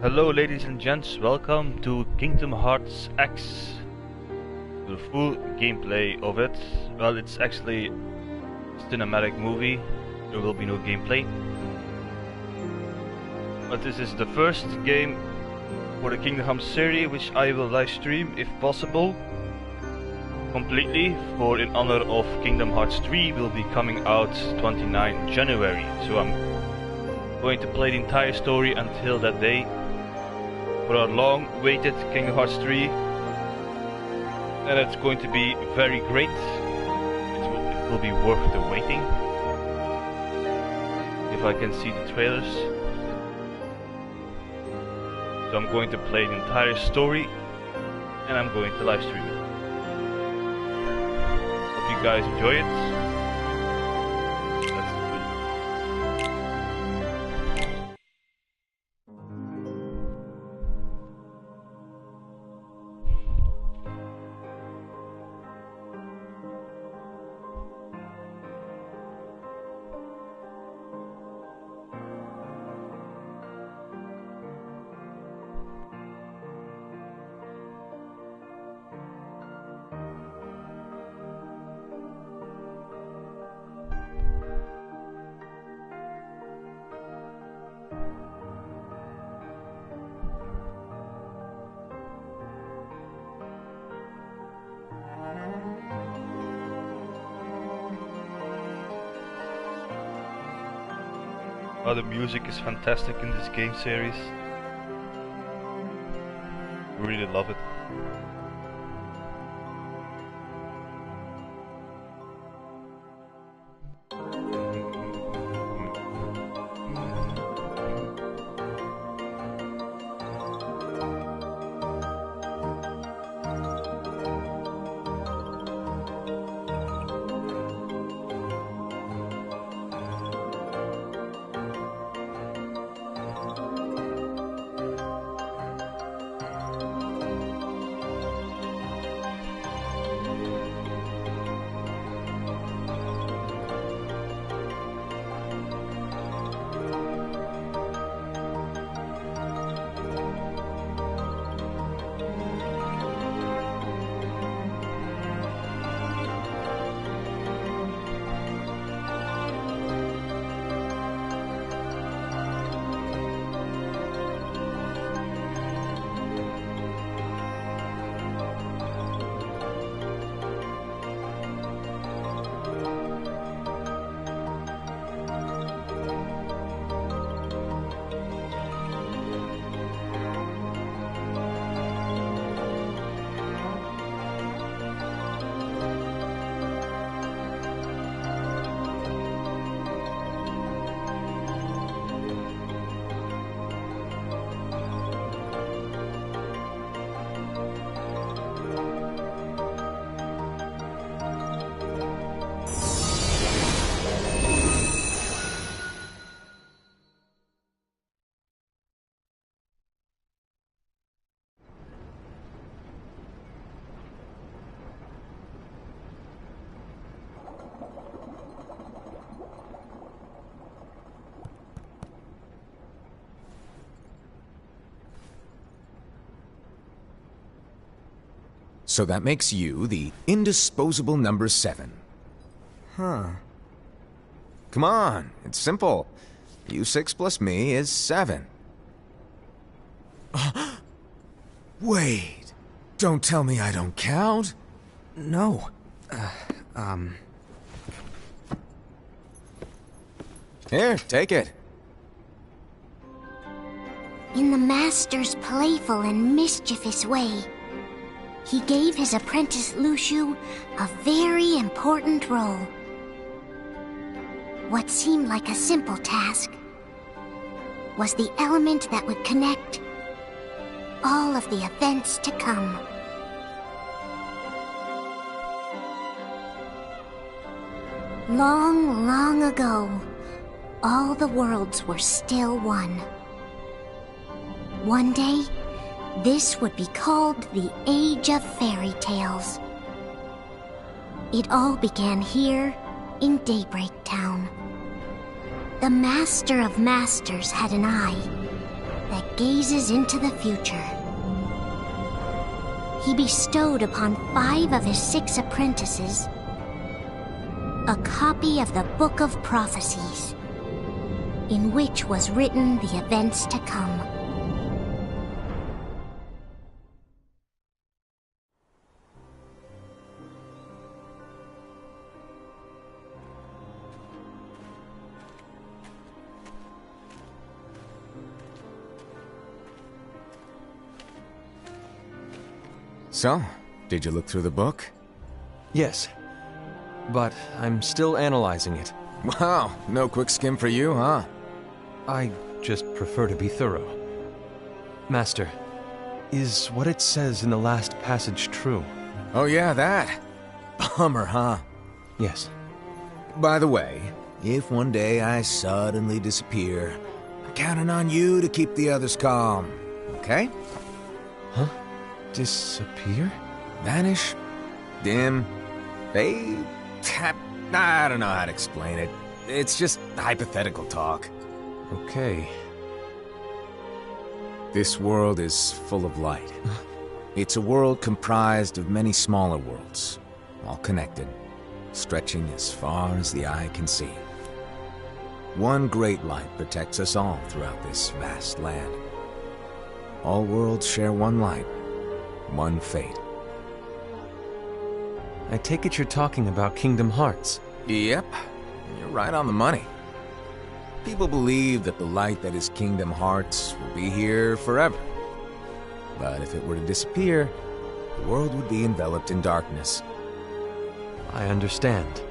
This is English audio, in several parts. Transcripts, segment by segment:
Hello ladies and gents, welcome to Kingdom Hearts X. The full gameplay of it. Well, it's actually a cinematic movie, there will be no gameplay. But this is the first game for the Kingdom Hearts series, which I will live stream if possible. Completely, for in honor of Kingdom Hearts 3 will be coming out 29 January. So I'm going to play the entire story until that day. For a long-awaited Kingdom Hearts 3, and it's going to be very great. It will be worth the waiting. If I can see the trailers. So I'm going to play the entire story, and I'm going to live stream it. Hope you guys enjoy it. Oh, the music is fantastic in this game series. Really love it. So that makes you the indisposable number 7. Huh. Come on, it's simple. U6 plus me is 7. Wait, don't tell me I don't count. No. Here, take it. In the Master's playful and mischievous way, he gave his apprentice Luciu a very important role. What seemed like a simple task was the element that would connect all of the events to come. Long, long ago, all the worlds were still one. One day, this would be called the Age of Fairy Tales. It all began here in Daybreak Town. The Master of Masters had an eye, that gazes into the future. He bestowed upon 5 of his 6 apprentices a copy of the Book of Prophecies, in which was written the events to come. So, did you look through the book? Yes, but I'm still analyzing it. Wow, no quick skim for you, huh? I just prefer to be thorough. Master, is what it says in the last passage true? Oh yeah, that. Bummer, huh? Yes. By the way, if one day I suddenly disappear, I'm counting on you to keep the others calm, okay? Huh? Disappear? Vanish? Dim? Fade? I don't know how to explain it. It's just hypothetical talk. Okay. This world is full of light. It's a world comprised of many smaller worlds, all connected, stretching as far as the eye can see. One great light protects us all throughout this vast land. All worlds share one light, one fate. I take it you're talking about Kingdom Hearts. Yep, you're right on the money. People believe that the light that is Kingdom Hearts will be here forever. But if it were to disappear, the world would be enveloped in darkness. I understand.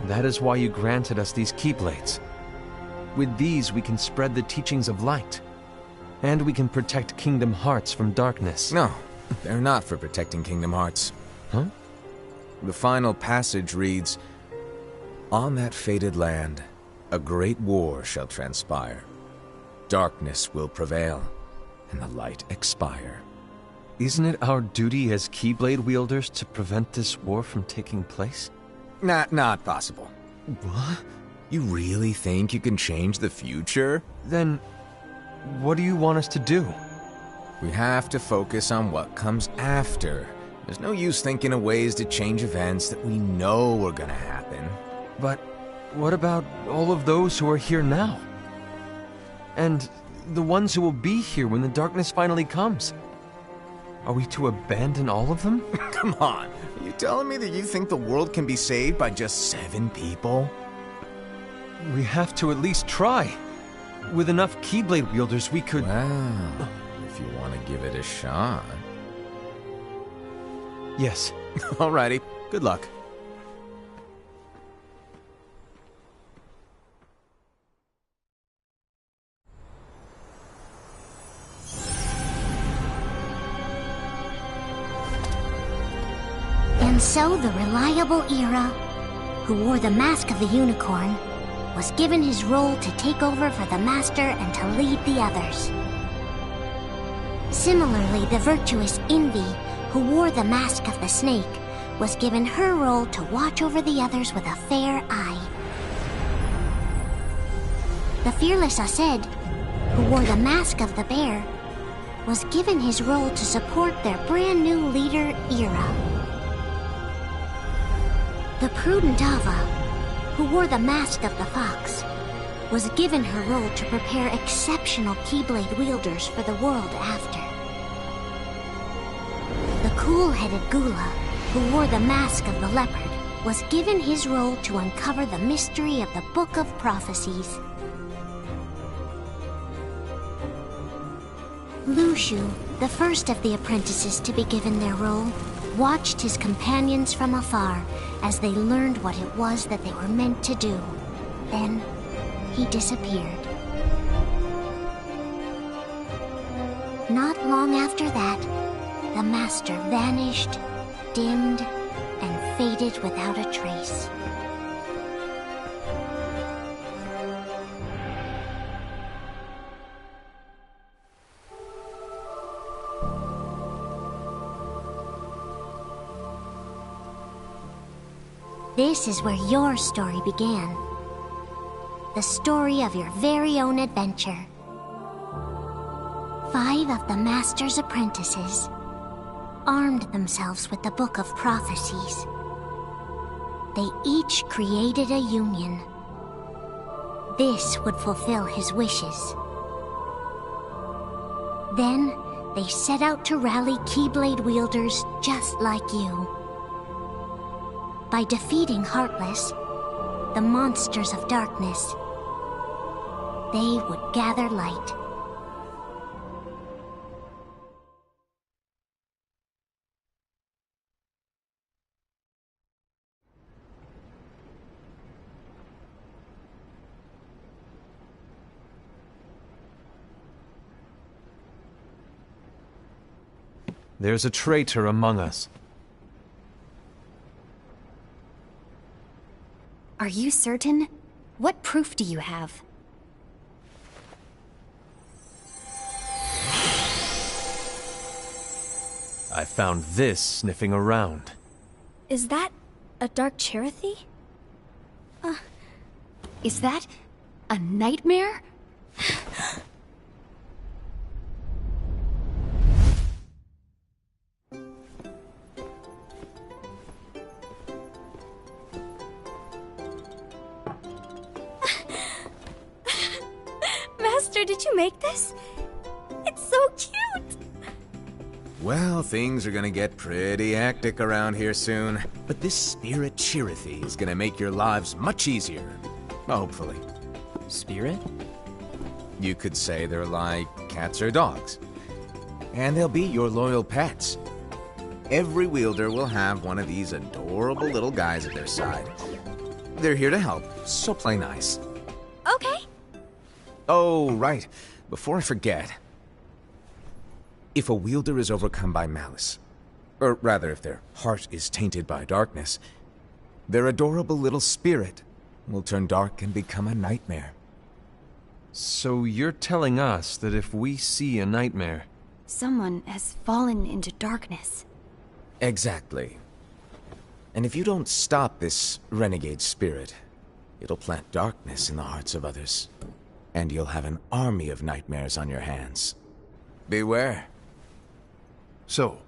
That is why you granted us these Keyblades. With these, we can spread the teachings of light. And we can protect Kingdom Hearts from darkness. No, they're not for protecting Kingdom Hearts. Huh? The final passage reads, "On that fated land, a great war shall transpire. Darkness will prevail, and the light expire." Isn't it our duty as Keyblade wielders to prevent this war from taking place? Not possible. What? You really think you can change the future? Then, what do you want us to do? We have to focus on what comes after. There's no use thinking of ways to change events that we know are gonna happen. But what about all of those who are here now? And the ones who will be here when the darkness finally comes? Are we to abandon all of them? Come on, are you telling me that you think the world can be saved by just 7 people? We have to at least try. With enough Keyblade wielders, we could... Well, if you want to give it a shot. Yes. Alrighty, good luck. And so the reliable Era, who wore the mask of the unicorn, was given his role to take over for the Master and to lead the others. Similarly, the virtuous Envy, who wore the mask of the snake, was given her role to watch over the others with a fair eye. The fearless Aced, who wore the mask of the bear, was given his role to support their brand new leader, Era. The prudent Ava, who wore the mask of the fox, was given her role to prepare exceptional Keyblade wielders for the world after. The cool-headed Gula, who wore the mask of the leopard, was given his role to uncover the mystery of the Book of Prophecies. Lushu, the first of the apprentices to be given their role, watched his companions from afar as they learned what it was that they were meant to do. Then, he disappeared. Not long after that, the Master vanished, dimmed, and faded without a trace. This is where your story began. The story of your very own adventure. 5 of the Master's apprentices armed themselves with the Book of Prophecies. They each created a union. This would fulfill his wishes. Then, they set out to rally Keyblade wielders just like you. By defeating Heartless, the monsters of darkness, they would gather light. There's a traitor among us. Are you certain? What proof do you have? I found this sniffing around. Is that a Dark Cherothy? Is that a nightmare? Master, did you make this? It's so cute! Well, things are gonna get pretty hectic around here soon. But this Spirit Cherothy is gonna make your lives much easier. Hopefully. Spirit? You could say they're like cats or dogs. And they'll be your loyal pets. Every wielder will have one of these adorable little guys at their side. They're here to help, so play nice. Okay. Oh, right. Before I forget. If a wielder is overcome by malice, or rather if their heart is tainted by darkness, their adorable little spirit will turn dark and become a nightmare. So you're telling us that if we see a nightmare... Someone has fallen into darkness. Exactly. And if you don't stop this renegade spirit, it'll plant darkness in the hearts of others. And you'll have an army of nightmares on your hands. Beware. So,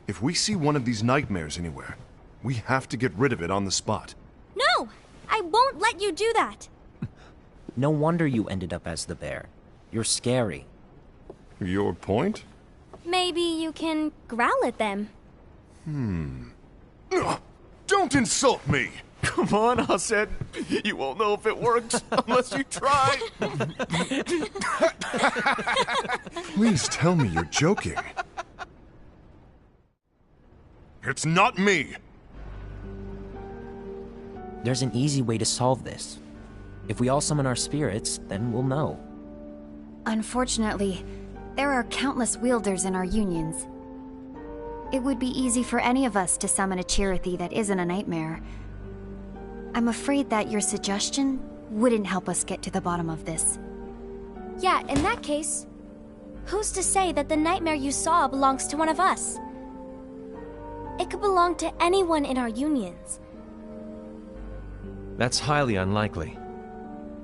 if we see one of these nightmares anywhere, we have to get rid of it on the spot. No! I won't let you do that! No wonder you ended up as the bear. You're scary. Your point? Maybe you can growl at them. Ugh, don't insult me! Come on, Hassan. You won't know if it works unless you try. Please tell me you're joking. It's not me! There's an easy way to solve this. If we all summon our spirits, then we'll know. Unfortunately, there are countless wielders in our unions. It would be easy for any of us to summon a Cherothy that isn't a nightmare. I'm afraid that your suggestion wouldn't help us get to the bottom of this. Yeah, in that case, who's to say that the nightmare you saw belongs to one of us? It could belong to anyone in our unions. That's highly unlikely.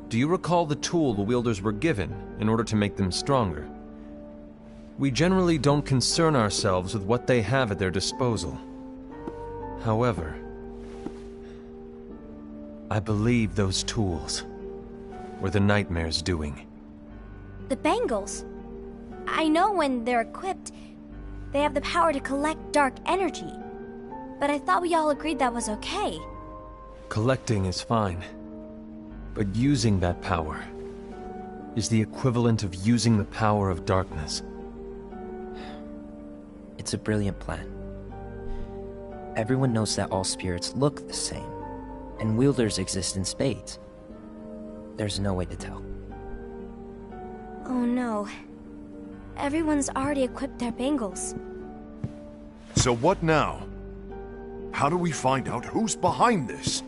Do you recall the tool the wielders were given in order to make them stronger? We generally don't concern ourselves with what they have at their disposal. However, I believe those tools were the nightmare's doing. The bangles. I know when they're equipped, they have the power to collect dark energy. But I thought we all agreed that was okay. Collecting is fine, but using that power is the equivalent of using the power of darkness. It's a brilliant plan. Everyone knows that all spirits look the same, and wielders exist in spades. There's no way to tell. Oh no. Everyone's already equipped their bangles. So what now? How do we find out who's behind this?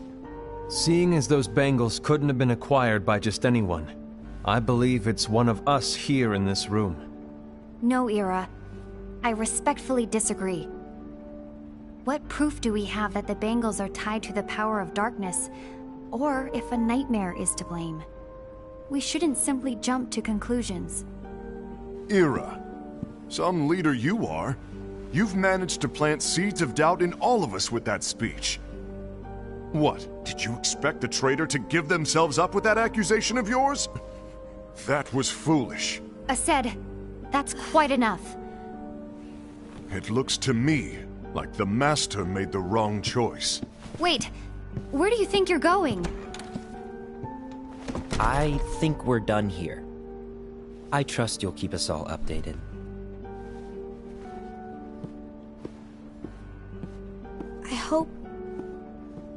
Seeing as those bangles couldn't have been acquired by just anyone, I believe it's one of us here in this room. No, Ira. I respectfully disagree. What proof do we have that the bangles are tied to the power of darkness, or if a nightmare is to blame? We shouldn't simply jump to conclusions. Ira, Some leader you are. You've managed to plant seeds of doubt in all of us with that speech. What, did you expect the traitor to give themselves up with that accusation of yours? That was foolish. Ased, that's quite enough. It looks to me like the Master made the wrong choice. Wait, where do you think you're going? I think we're done here. I trust you'll keep us all updated.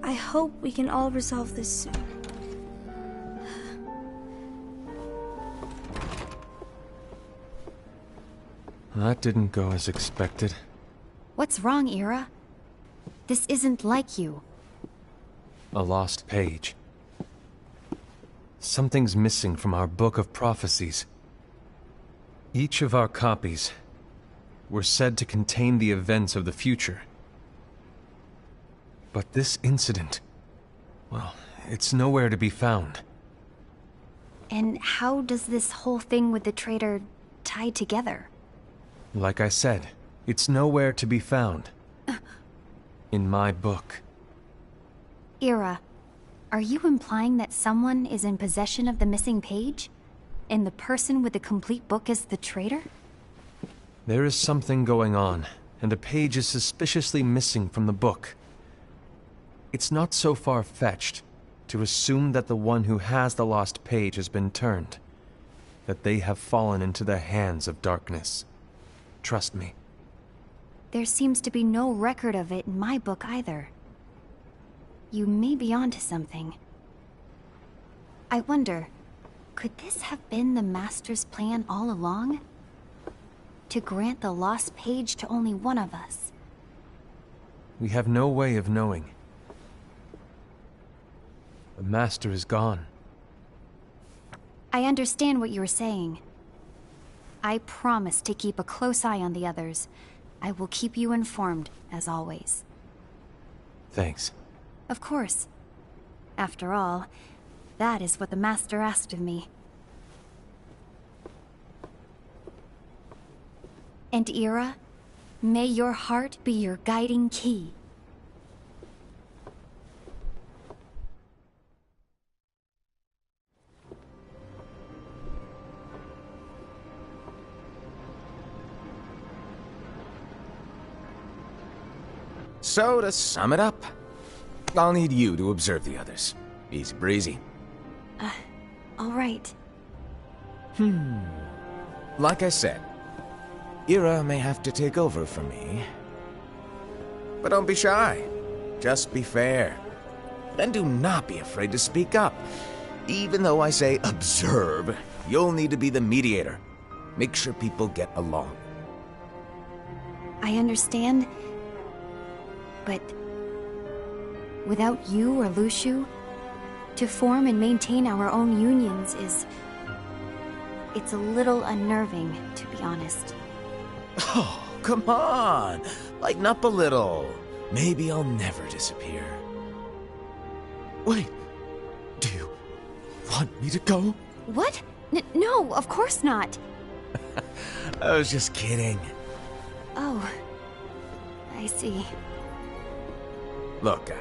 I hope we can all resolve this soon. That didn't go as expected. What's wrong, Ira? This isn't like you. A lost page. Something's missing from our book of prophecies. Each of our copies were said to contain the events of the future. But this incident, well, it's nowhere to be found. And how does this whole thing with the traitor tie together? Like I said, it's nowhere to be found. In my book. Ira, are you implying that someone is in possession of the missing page? And the person with the complete book is the traitor? There is something going on, and the page is suspiciously missing from the book. It's not so far-fetched to assume that the one who has the lost page has been turned, that they have fallen into the hands of darkness. Trust me. There seems to be no record of it in my book either. You may be onto something. I wonder, could this have been the Master's plan all along? To grant the lost page to only one of us? We have no way of knowing. The Master is gone. I understand what you were saying. I promise to keep a close eye on the others. I will keep you informed, as always. Thanks. Of course. After all, that is what the Master asked of me. And Ira, may your heart be your guiding key. So, to sum it up, I'll need you to observe the others. Easy breezy. All right. Like I said, Ira may have to take over for me. But don't be shy. Just be fair. And do not be afraid to speak up. Even though I say observe, you'll need to be the mediator. Make sure people get along. I understand. But without you or Luciu, to form and maintain our own unions it's a little unnerving, to be honest. Oh, come on! Lighten up a little. Maybe I'll never disappear. Wait, do you want me to go? What? No, of course not. I was just kidding. Oh, I see. Look,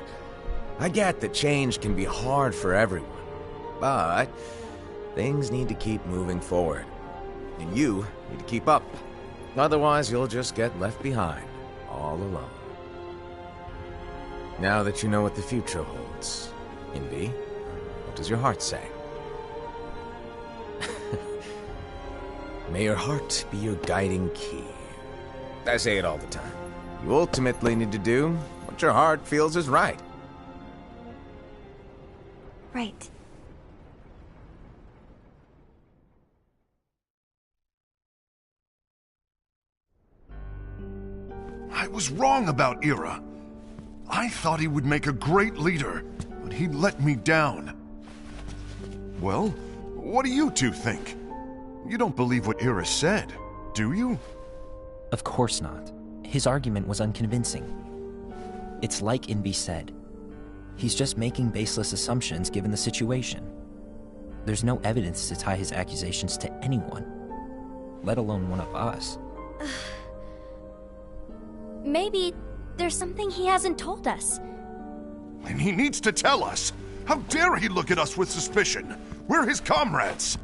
I get that change can be hard for everyone, but things need to keep moving forward, and you need to keep up. Otherwise, you'll just get left behind, all alone. Now that you know what the future holds, Envy, what does your heart say? May your heart be your guiding key. I say it all the time. You ultimately need to do what your heart feels is right. Right. I was wrong about Ira. I thought he would make a great leader, but he let me down. Well, what do you two think? You don't believe what Ira said, do you? Of course not. His argument was unconvincing. It's like Envy said. He's just making baseless assumptions given the situation. There's no evidence to tie his accusations to anyone, let alone one of us. Maybe there's something he hasn't told us. And he needs to tell us. How dare he look at us with suspicion? We're his comrades.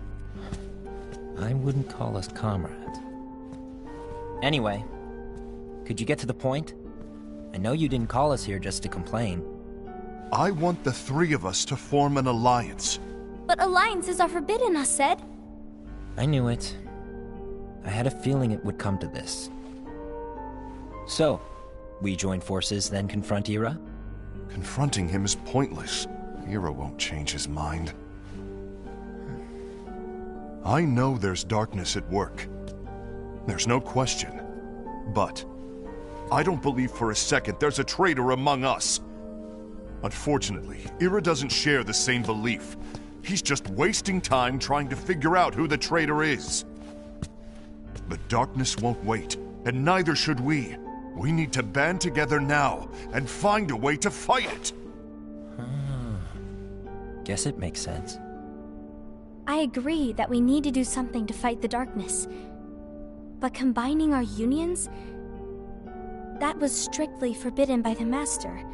I wouldn't call us comrades. Anyway, could you get to the point? I know you didn't call us here just to complain. I want the three of us to form an alliance. But alliances are forbidden, us said. I knew it. I had a feeling it would come to this. So, we join forces, then confront Ira? Confronting him is pointless. Ira won't change his mind. I know there's darkness at work. There's no question. But I don't believe for a second there's a traitor among us. Unfortunately, Ira doesn't share the same belief. He's just wasting time trying to figure out who the traitor is. The darkness won't wait, and neither should we. We need to band together now and find a way to fight it. Guess it makes sense. I agree that we need to do something to fight the darkness. But combining our unions? That was strictly forbidden by the Master.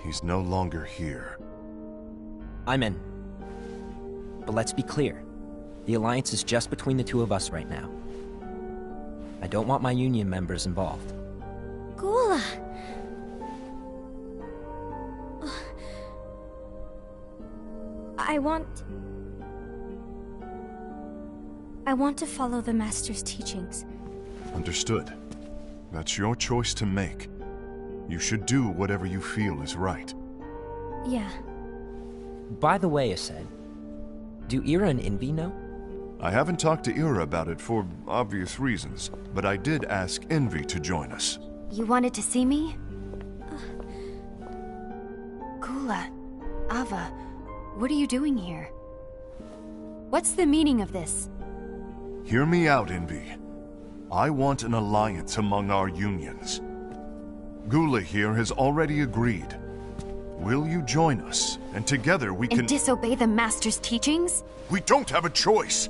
He's no longer here. I'm in. But let's be clear. The alliance is just between the two of us right now. I don't want my union members involved. Gula! I want to follow the Master's teachings. Understood. That's your choice to make. You should do whatever you feel is right. Yeah. By the way, Ased, do Ira and Envy know? I haven't talked to Ira about it for obvious reasons, but I did ask Envy to join us. You wanted to see me? Gula, Ava, what are you doing here? What's the meaning of this? Hear me out, Envy. I want an alliance among our unions. Gula here has already agreed. Will you join us? And together we can... And disobey the Master's teachings? We don't have a choice!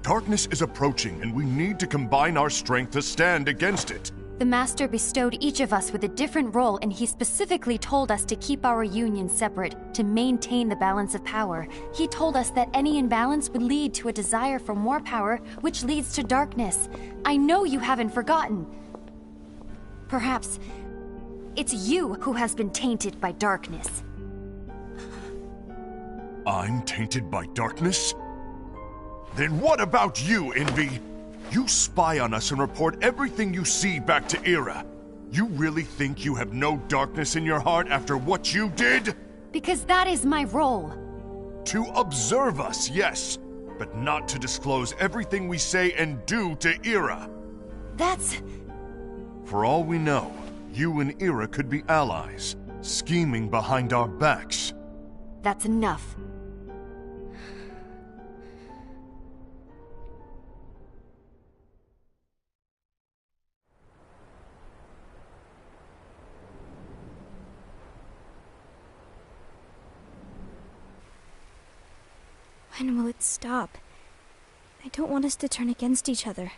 Darkness is approaching, and we need to combine our strength to stand against it. The Master bestowed each of us with a different role, and he specifically told us to keep our union separate, to maintain the balance of power. He told us that any imbalance would lead to a desire for more power, which leads to darkness. I know you haven't forgotten. Perhaps it's you who has been tainted by darkness. I'm tainted by darkness? Then what about you, Envy? You spy on us and report everything you see back to Ira. You really think you have no darkness in your heart after what you did? Because that is my role. To observe us, yes, but not to disclose everything we say and do to Ira. That's... For all we know, you and Ira could be allies, scheming behind our backs. That's enough. When will it stop? I don't want us to turn against each other.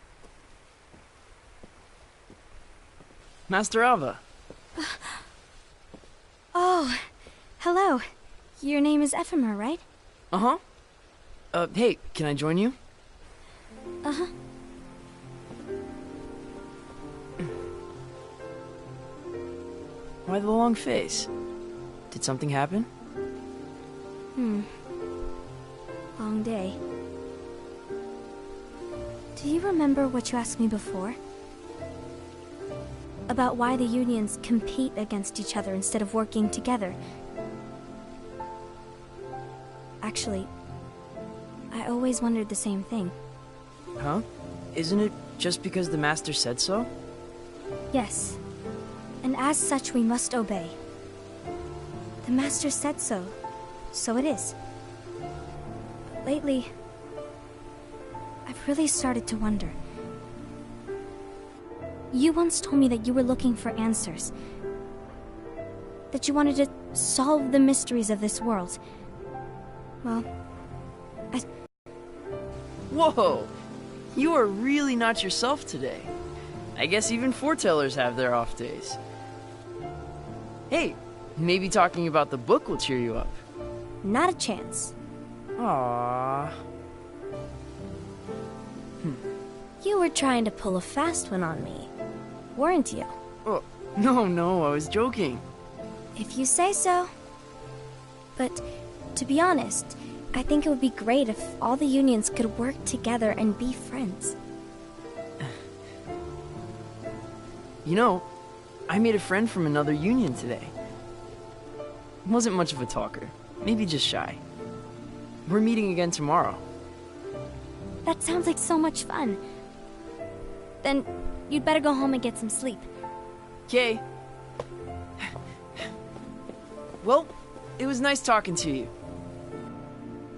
Master Ava. Oh, hello. Your name is Ephemer, right? Uh-huh. Hey, can I join you? Uh-huh. Why the long face? Did something happen? Long day. Do you remember what you asked me before? About why the unions compete against each other instead of working together. Actually, I always wondered the same thing. Huh? Isn't it just because the Master said so? Yes. And as such, we must obey. The Master said so, so it is. But lately, I've really started to wonder. You once told me that you were looking for answers. That you wanted to solve the mysteries of this world. Well, Whoa! You are really not yourself today. I guess even foretellers have their off days. Hey, maybe talking about the book will cheer you up. Not a chance. Aww. You were trying to pull a fast one on me, weren't you? Oh, no, I was joking. If you say so. But, to be honest, I think it would be great if all the unions could work together and be friends. You know, I made a friend from another union today. Wasn't much of a talker, maybe just shy. We're meeting again tomorrow. That sounds like so much fun. Then, you'd better go home and get some sleep. Okay. Well, it was nice talking to you.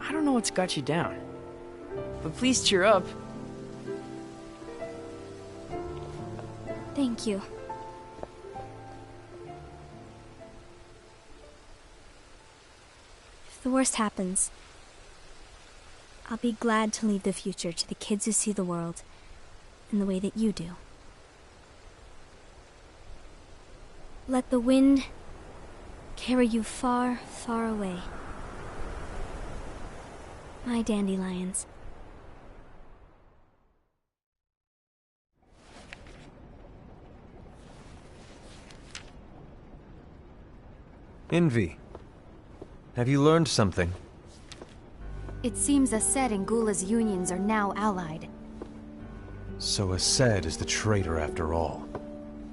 I don't know what's got you down, but please cheer up. Thank you. If the worst happens, I'll be glad to leave the future to the kids who see the world in the way that you do. Let the wind carry you far, far away. My dandelions. Envy. Have you learned something? It seems Ased and Gula's unions are now allied. So Ased is the traitor after all.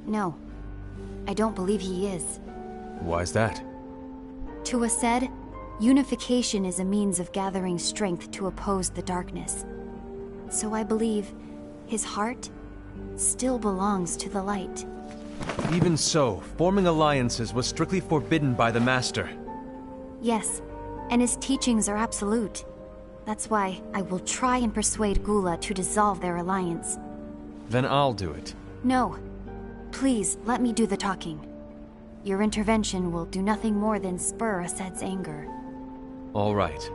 No, I don't believe he is. Why's that? To Ased, unification is a means of gathering strength to oppose the darkness. So I believe his heart still belongs to the light. Even so, forming alliances was strictly forbidden by the Master. Yes, and his teachings are absolute. That's why I will try and persuade Gula to dissolve their alliance. Then I'll do it. No. Please, let me do the talking. Your intervention will do nothing more than spur Ased's anger. All right.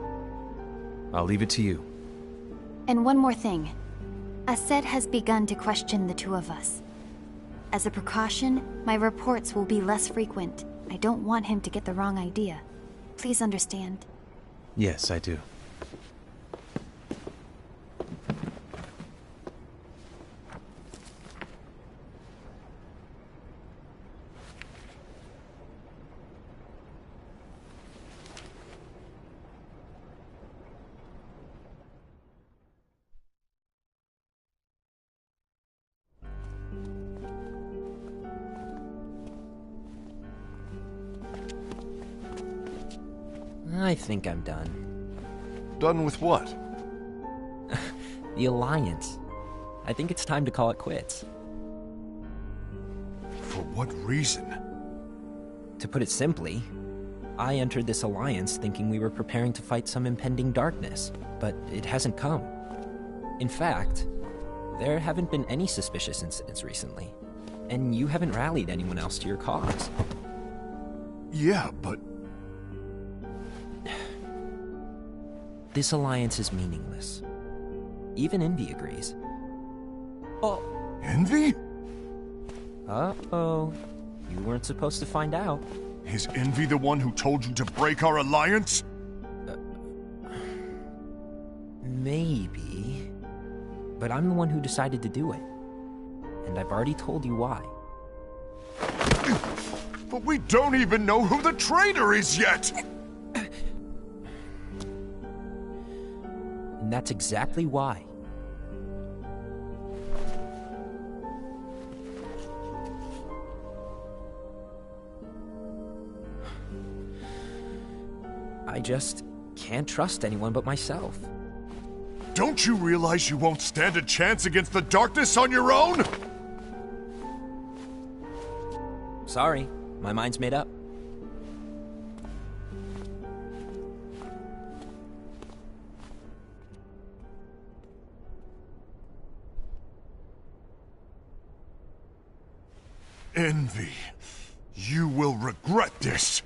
I'll leave it to you. And one more thing. Ased has begun to question the two of us. As a precaution, my reports will be less frequent. I don't want him to get the wrong idea. Please understand. Yes, I do. I think I'm done. Done with what? The Alliance. I think it's time to call it quits. For what reason? To put it simply, I entered this alliance thinking we were preparing to fight some impending darkness, but it hasn't come. In fact, there haven't been any suspicious incidents recently, and you haven't rallied anyone else to your cause. Yeah, but... This alliance is meaningless. Even Envy agrees. Oh. Envy? Uh-oh. You weren't supposed to find out. Is Envy the one who told you to break our alliance? Maybe. But I'm the one who decided to do it. And I've already told you why. But we don't even know who the traitor is yet! And that's exactly why. I just can't trust anyone but myself. Don't you realize you won't stand a chance against the darkness on your own? Sorry, my mind's made up. Envy, you will regret this.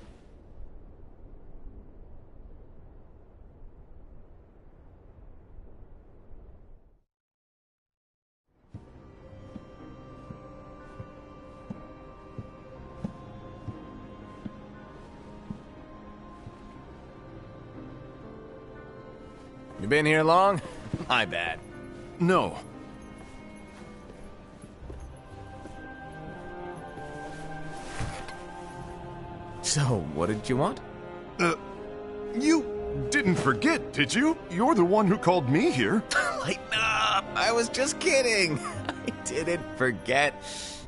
You been here long? My bad. No. So, what did you want? You didn't forget, did you? You're the one who called me here. Lighten up! I was just kidding. I didn't forget.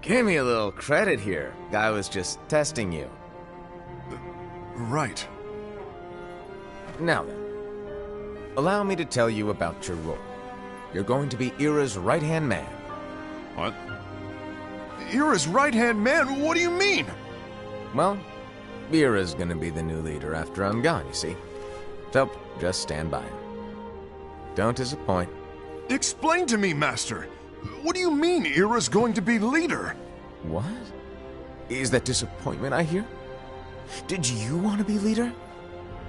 Give me a little credit here. I was just testing you. Right. Now then, allow me to tell you about your role. You're going to be Ira's right-hand man. What? Ira's right-hand man? What do you mean? Well, Ira's gonna be the new leader after I'm gone, you see. So, just stand by. Don't disappoint. Explain to me, Master. What do you mean Ira's going to be leader? What? Is that disappointment I hear? Did you want to be leader?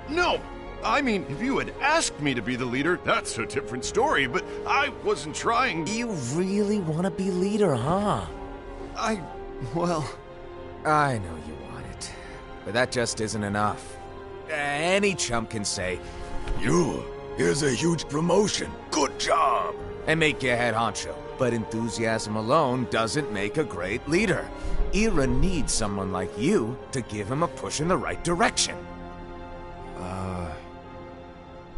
No! I mean, if you had asked me to be the leader, that's a different story, but I wasn't trying. You really want to be leader, huh? Well... I know you want it, but that just isn't enough. Any chump can say, here's a huge promotion, good job, and make you head honcho. But enthusiasm alone doesn't make a great leader. Ira needs someone like you to give him a push in the right direction.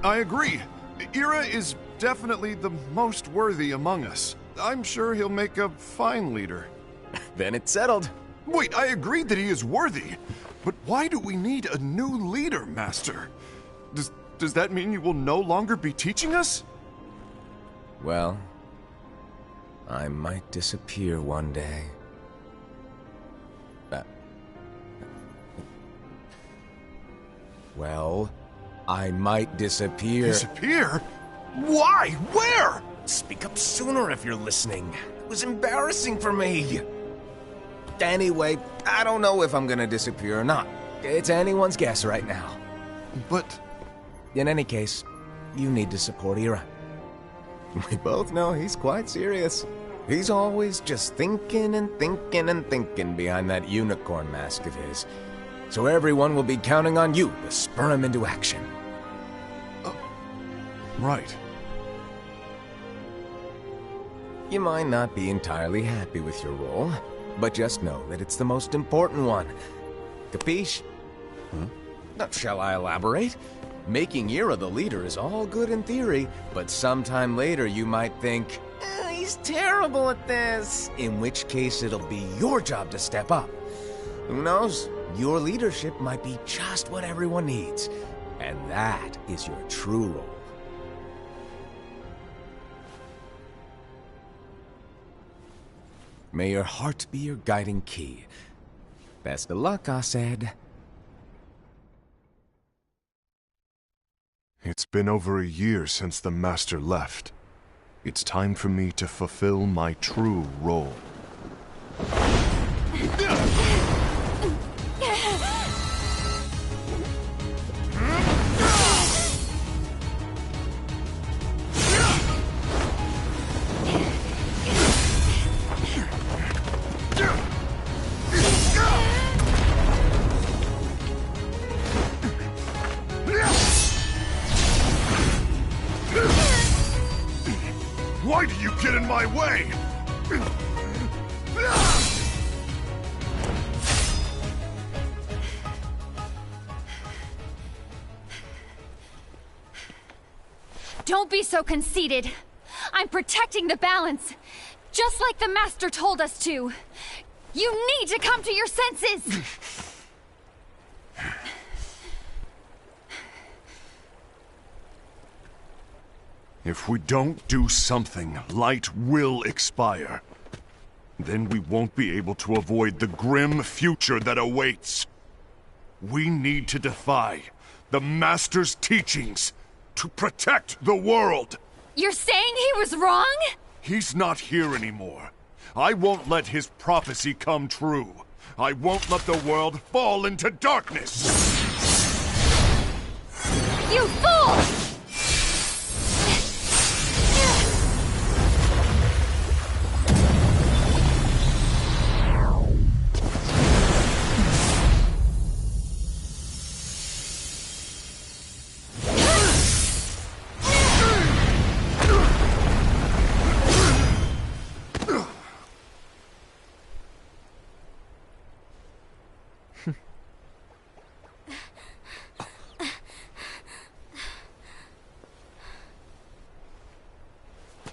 I agree. Ira is definitely the most worthy among us. I'm sure he'll make a fine leader. Then it's settled. Wait, I agreed that he is worthy. But why do we need a new leader, Master? Does that mean you will no longer be teaching us? Well, I might disappear one day. Well, I might disappear. Disappear? Why? Where? Speak up sooner if you're listening. It was embarrassing for me. Anyway, I don't know if I'm gonna disappear or not. It's anyone's guess right now. But... In any case, you need to support Ira. We both know he's quite serious. He's always just thinking and thinking and thinking behind that unicorn mask of his. So everyone will be counting on you to spur him into action. Right. You might not be entirely happy with your role, but just know that it's the most important one. Capiche? Shall I elaborate? Making Ira the leader is all good in theory, but sometime later you might think, he's terrible at this. In which case it'll be your job to step up. Who knows? Your leadership might be just what everyone needs. And that is your true role. May your heart be your guiding key. Best of luck, I said. It's been over a year since the Master left. It's time for me to fulfill my true role. Why do you get in my way? Don't be so conceited. I'm protecting the balance, just like the Master told us to. You need to come to your senses! If we don't do something, light will expire. Then we won't be able to avoid the grim future that awaits. We need to defy the Master's teachings to protect the world. You're saying he was wrong? He's not here anymore. I won't let his prophecy come true. I won't let the world fall into darkness. You fool!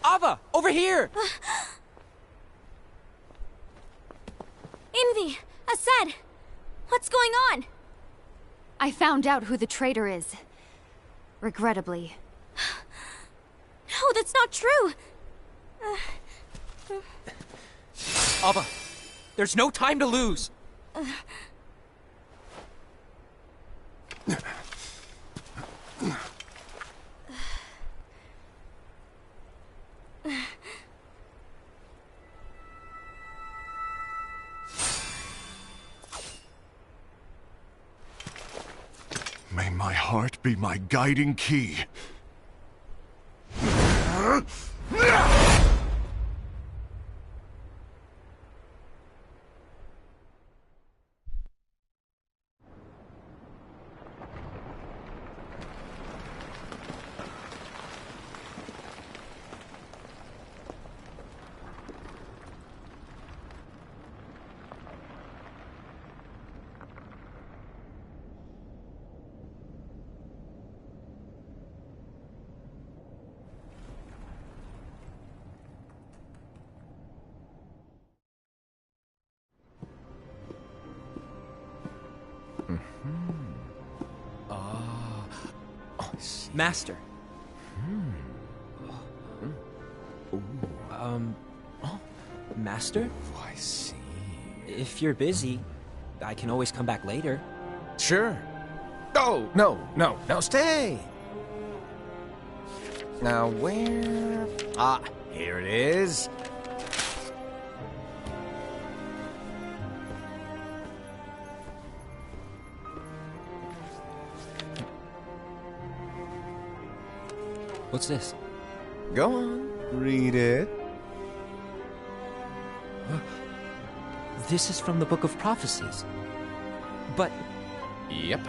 Ava, over here! Envy! Ased! What's going on? I found out who the traitor is. Regrettably. No, that's not true! Ava, there's no time to lose! May my heart be my guiding key. Master. Master? Oh, I see. If you're busy, I can always come back later. Sure. Oh, no, stay! Now, where... Ah, here it is. What's this? Go on, read it. This is from the Book of Prophecies. But... Yep.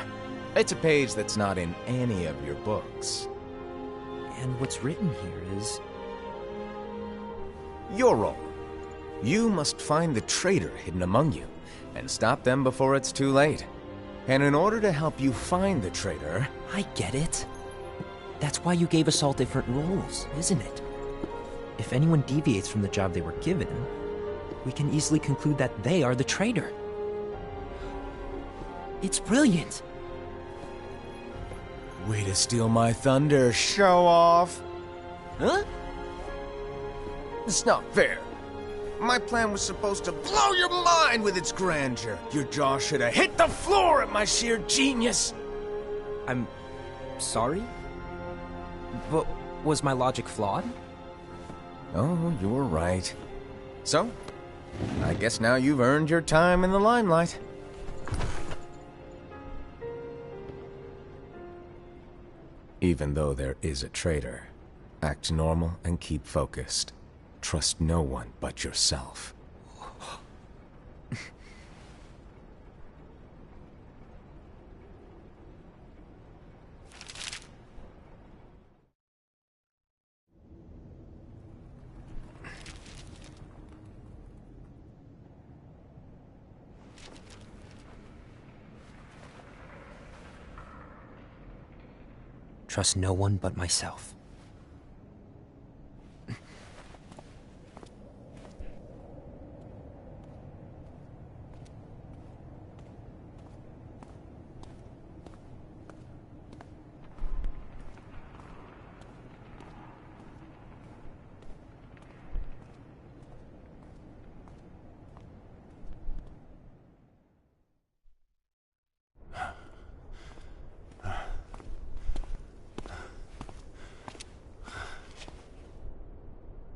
It's a page that's not in any of your books. And what's written here is... Your role. You must find the traitor hidden among you, and stop them before it's too late. And in order to help you find the traitor... I get it. That's why you gave us all different roles, isn't it? If anyone deviates from the job they were given, we can easily conclude that they are the traitor. It's brilliant! Way to steal my thunder, show off! Huh? It's not fair. My plan was supposed to blow your mind with its grandeur. Your jaw should have hit the floor at my sheer genius! I'm... sorry? But was my logic flawed? Oh, you're right. So, I guess now you've earned your time in the limelight. Even though there is a traitor, act normal and keep focused. Trust no one but yourself. Trust no one but myself.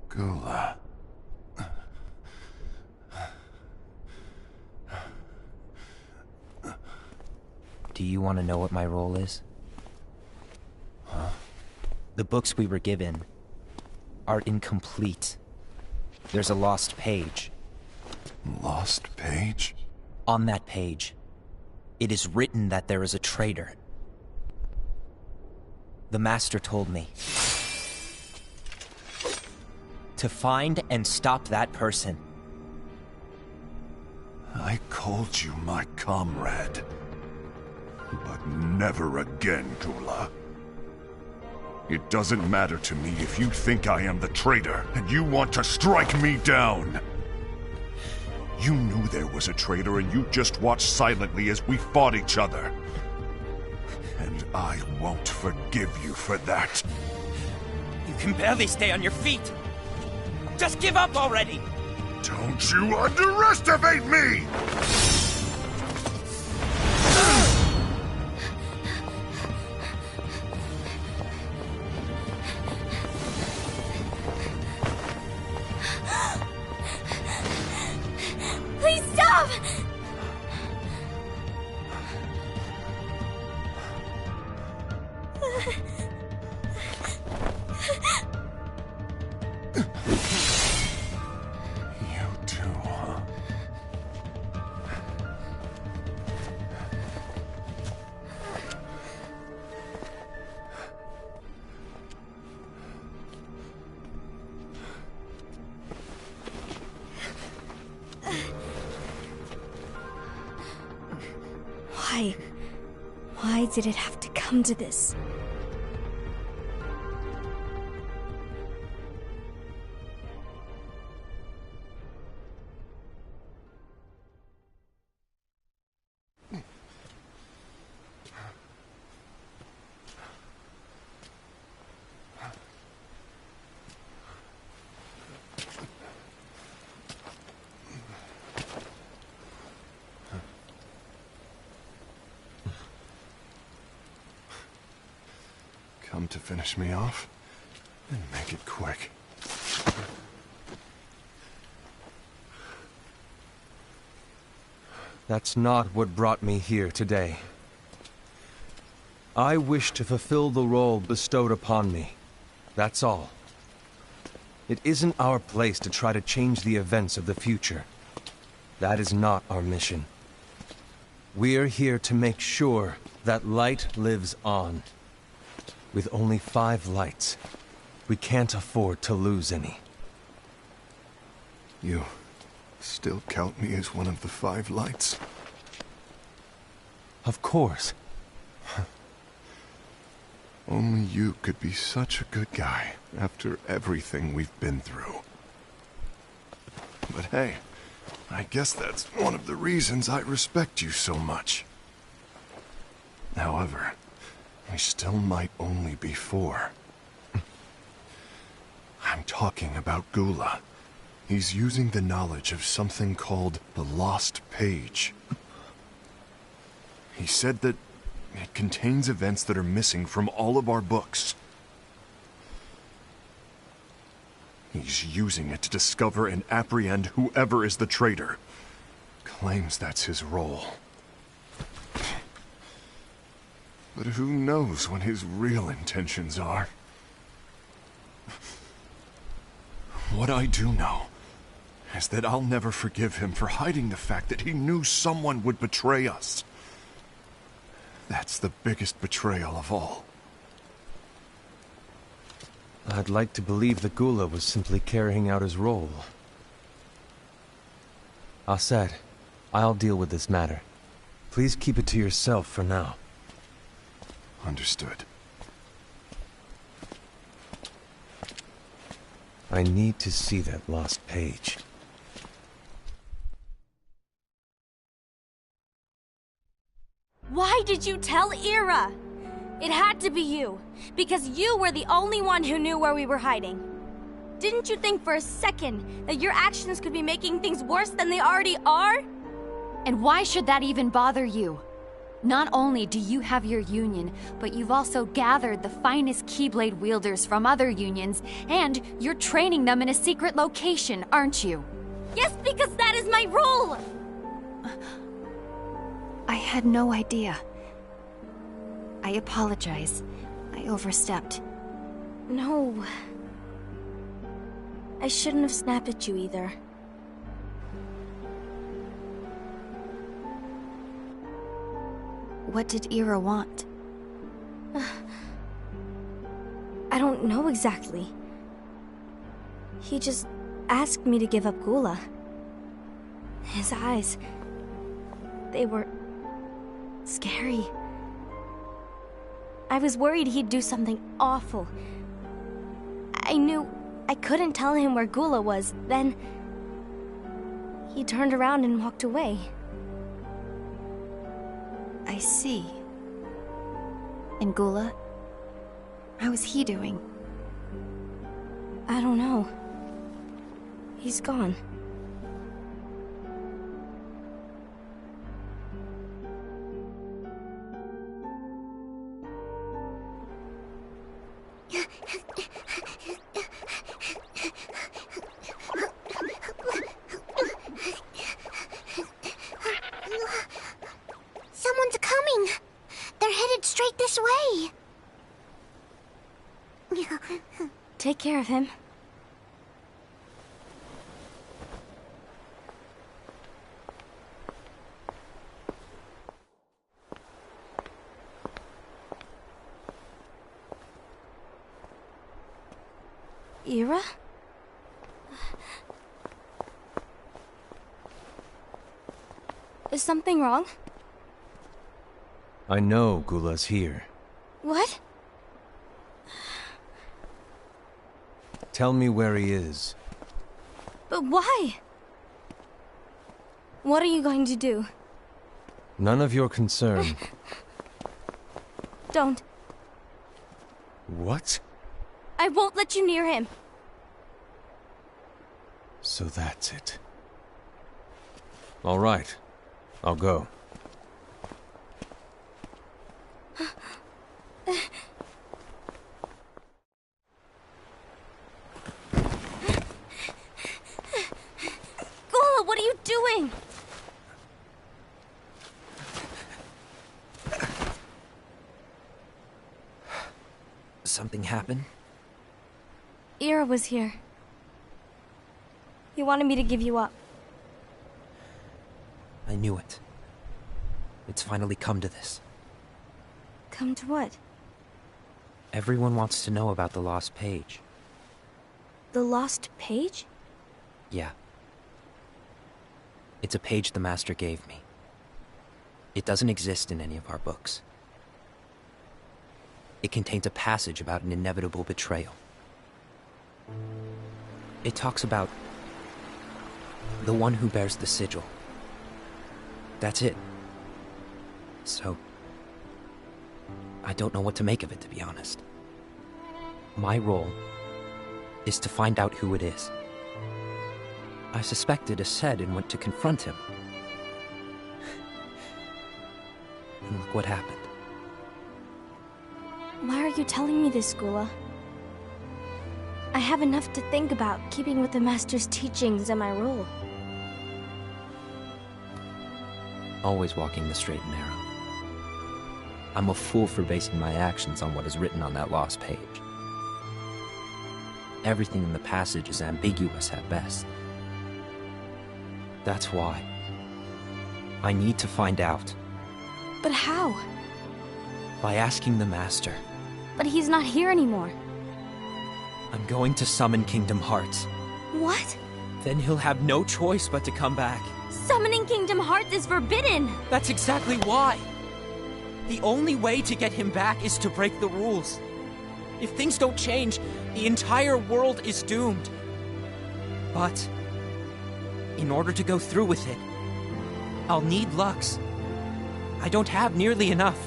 Gula. Do you want to know what my role is? Huh? The books we were given are incomplete. There's a lost page. Lost page? On that page, it is written that there is a traitor. The Master told me to find and stop that person. I called you my comrade. But never again, Gula. It doesn't matter to me if you think I am the traitor, and you want to strike me down. You knew there was a traitor, and you just watched silently as we fought each other. And I won't forgive you for that. You can barely stay on your feet. Just give up already! Don't you underestimate me! Please stop! You too, huh? Why did it have to come to this? Come to finish me off? Then make it quick. That's not what brought me here today. I wish to fulfill the role bestowed upon me. That's all. It isn't our place to try to change the events of the future. That is not our mission. We're here to make sure that light lives on. With only 5 lights, we can't afford to lose any. You still count me as one of the 5 lights? Of course. Only you could be such a good guy after everything we've been through. But hey, I guess that's one of the reasons I respect you so much. However, we still might only be 4. I'm talking about Gula. He's using the knowledge of something called the Lost Page. He said that it contains events that are missing from all of our books. He's using it to discover and apprehend whoever is the traitor. Claims that's his role. But who knows what his real intentions are? What I do know is that I'll never forgive him for hiding the fact that he knew someone would betray us. That's the biggest betrayal of all. I'd like to believe that Gula was simply carrying out his role. Aset, I'll deal with this matter. Please keep it to yourself for now. Understood. I need to see that lost page. Why did you tell Ira? It had to be you, because you were the only one who knew where we were hiding. Didn't you think for a second that your actions could be making things worse than they already are? And why should that even bother you? Not only do you have your union, but you've also gathered the finest Keyblade wielders from other unions, and you're training them in a secret location, aren't you? Yes, because that is my role! I had no idea. I apologize. I overstepped. No. I shouldn't have snapped at you either. What did Ira want? I don't know exactly. He just asked me to give up Gula. His eyes... they were... scary. I was worried he'd do something awful. I knew I couldn't tell him where Gula was. Then he turned around and walked away. I see. And Gula? How is he doing? I don't know. He's gone. Someone's coming! They're headed straight this way! Take care of him. Ira? Is something wrong? I know Gula's here. What? Tell me where he is. But why? What are you going to do? None of your concern. Don't. What? I won't let you near him. So that's it. All right. I'll go. Gula, what are you doing? Something happened? Ira was here. He wanted me to give you up. I knew it. It's finally come to this. Come to what? Everyone wants to know about the lost page. The lost page? Yeah. It's a page the Master gave me. It doesn't exist in any of our books. It contains a passage about an inevitable betrayal. It talks about the one who bears the sigil. That's it. So, I don't know what to make of it, to be honest. My role is to find out who it is. I suspected Ased and went to confront him. And look what happened. Why are you telling me this, Gula? I have enough to think about, keeping with the Master's teachings and my role. Always walking the straight and narrow. I'm a fool for basing my actions on what is written on that lost page. Everything in the passage is ambiguous at best. That's why I need to find out. But how? By asking the Master. But he's not here anymore. I'm going to summon Kingdom Hearts. What? Then he'll have no choice but to come back. Summoning Kingdom Hearts is forbidden! That's exactly why! The only way to get him back is to break the rules. If things don't change, the entire world is doomed. But in order to go through with it, I'll need Lux. I don't have nearly enough.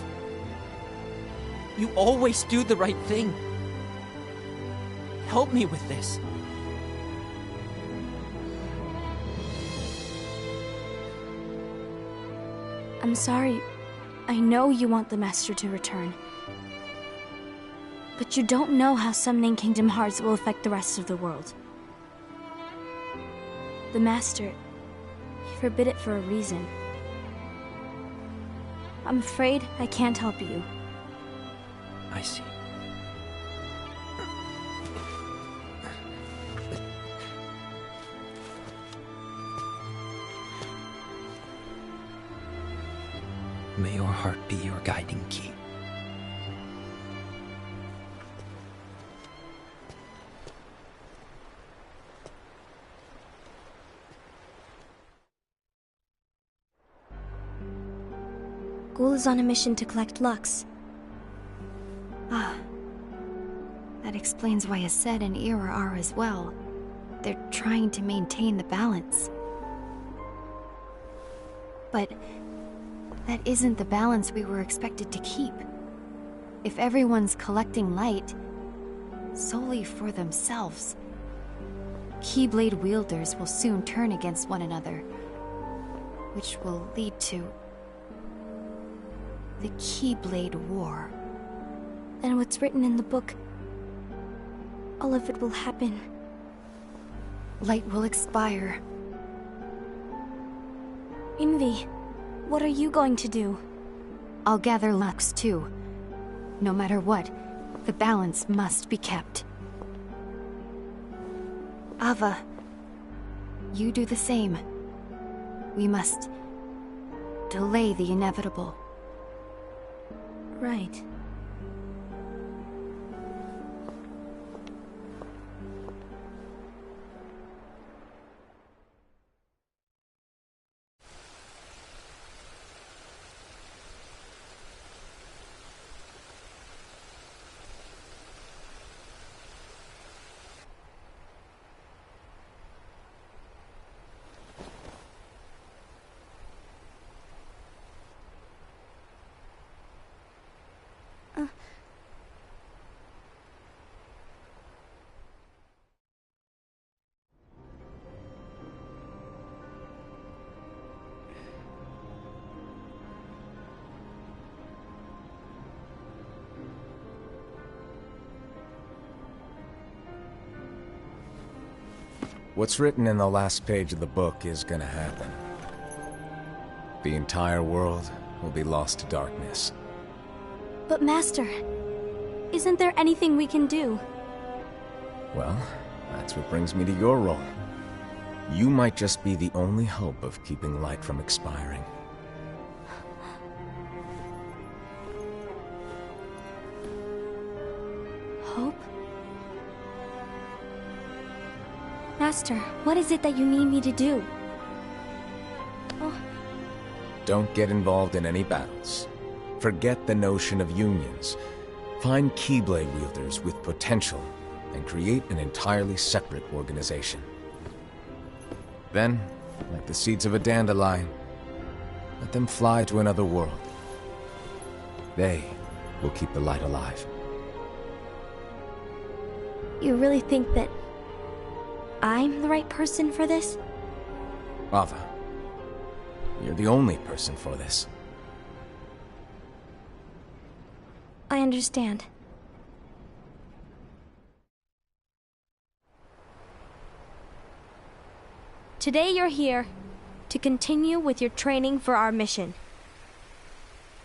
You always do the right thing. Help me with this. I'm sorry. I know you want the Master to return. But you don't know how summoning Kingdom Hearts will affect the rest of the world. The Master, he forbid it for a reason. I'm afraid I can't help you. I see. May your heart be your guiding key. Ghoul is on a mission to collect Lux. That explains why Ased and Ira are as well. They're trying to maintain the balance. But that isn't the balance we were expected to keep. If everyone's collecting light solely for themselves, Keyblade wielders will soon turn against one another, which will lead to the Keyblade War. And what's written in the book, all of it will happen. Light will expire. Envy, what are you going to do? I'll gather Lux too. No matter what, the balance must be kept. Ava, you do the same. We must delay the inevitable. Right. What's written in the last page of the book is gonna happen. The entire world will be lost to darkness. But Master, isn't there anything we can do? Well, that's what brings me to your role. You might just be the only hope of keeping light from expiring. Hope? Master, what is it that you need me to do? Oh. Don't get involved in any battles. Forget the notion of unions. Find Keyblade wielders with potential and create an entirely separate organization. Then, like the seeds of a dandelion, let them fly to another world. They will keep the light alive. You really think that I'm the right person for this? Ava, you're the only person for this. I understand. Today you're here to continue with your training for our mission.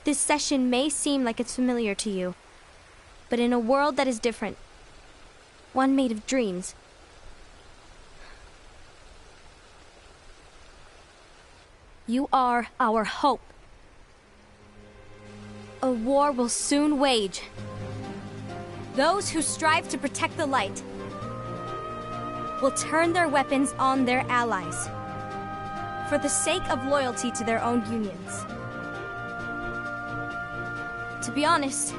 This session may seem like it's familiar to you, but in a world that is different, one made of dreams, you are our hope. A war will soon wage. Those who strive to protect the light will turn their weapons on their allies for the sake of loyalty to their own unions. To be honest,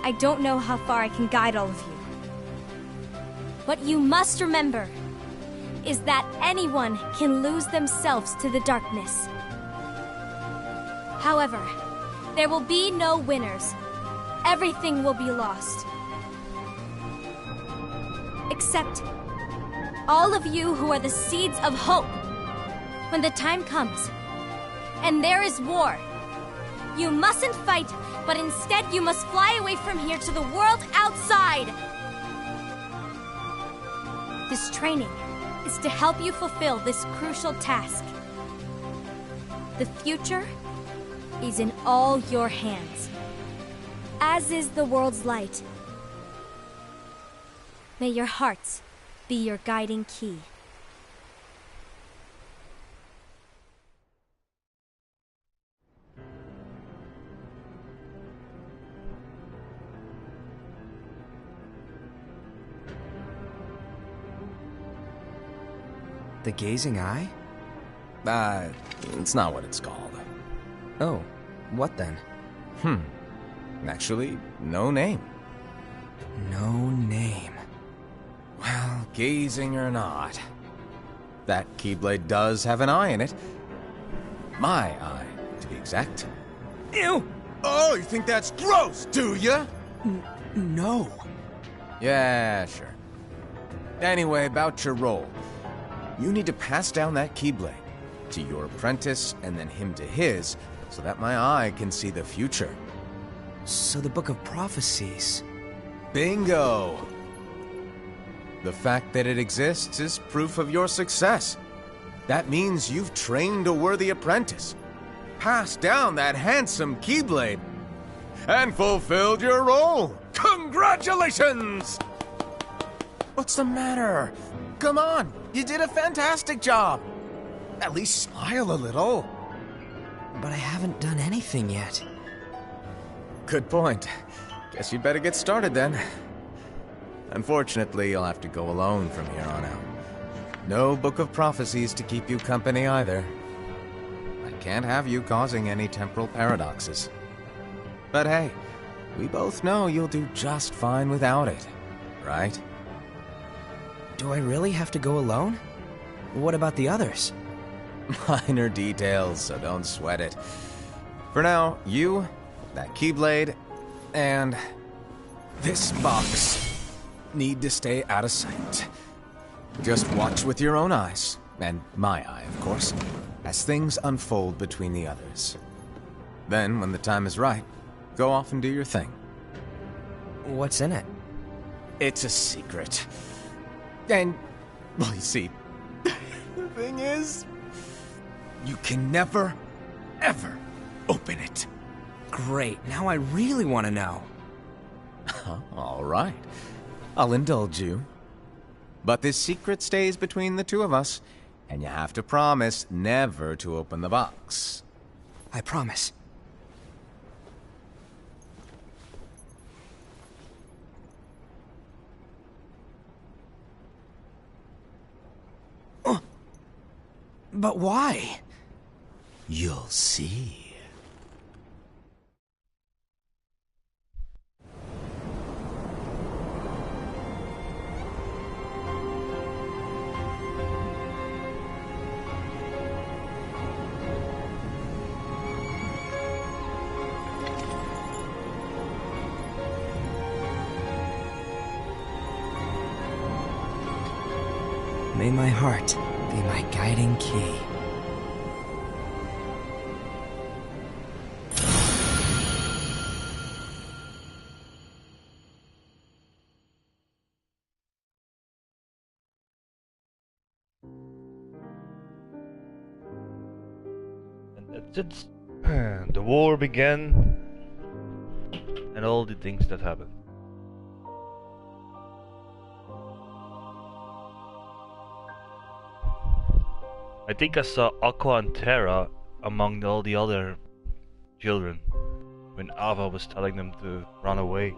I don't know how far I can guide all of you. What you must remember is that anyone can lose themselves to the darkness. However, there will be no winners. Everything will be lost. Except all of you who are the seeds of hope. When the time comes, and there is war, you mustn't fight, but instead you must fly away from here to the world outside. This training is to help you fulfill this crucial task. The future is in all your hands, as is the world's light. May your hearts be your guiding key. The Gazing Eye? It's not what it's called. Oh, what then? Actually, no name. No name. Well, gazing or not, that Keyblade does have an eye in it. My eye, to be exact. Ew! Oh, you think that's gross, do ya? No. Yeah, sure. Anyway, about your role. You need to pass down that Keyblade to your apprentice and then him to his, so that my eye can see the future. So the Book of Prophecies. Bingo! The fact that it exists is proof of your success. That means you've trained a worthy apprentice, passed down that handsome Keyblade, and fulfilled your role. Congratulations! What's the matter? Come on, you did a fantastic job. At least smile a little. But I haven't done anything yet. Good point. Guess you'd better get started then. Unfortunately, you'll have to go alone from here on out. No Book of Prophecies to keep you company either. I can't have you causing any temporal paradoxes. But hey, we both know you'll do just fine without it, right? Do I really have to go alone? What about the others? Minor details, so don't sweat it. For now, you, that Keyblade, and this box need to stay out of sight. Just watch with your own eyes, and my eye, of course, as things unfold between the others. Then, when the time is right, go off and do your thing. What's in it? It's a secret. And, well, you see, the thing is, you can never, ever open it. Great, now I really want to know. All right. I'll indulge you. But this secret stays between the two of us, and you have to promise never to open the box. I promise. But why? You'll see. May my heart be my guiding key. And that's it. The war began, and all the things that happened. I think I saw Aqua and Terra among all the other children when Ava was telling them to run away.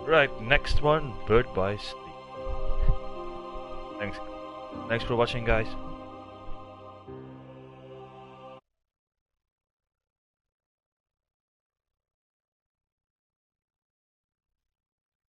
Right, next one, Bird by Sleep. Thanks for watching, guys.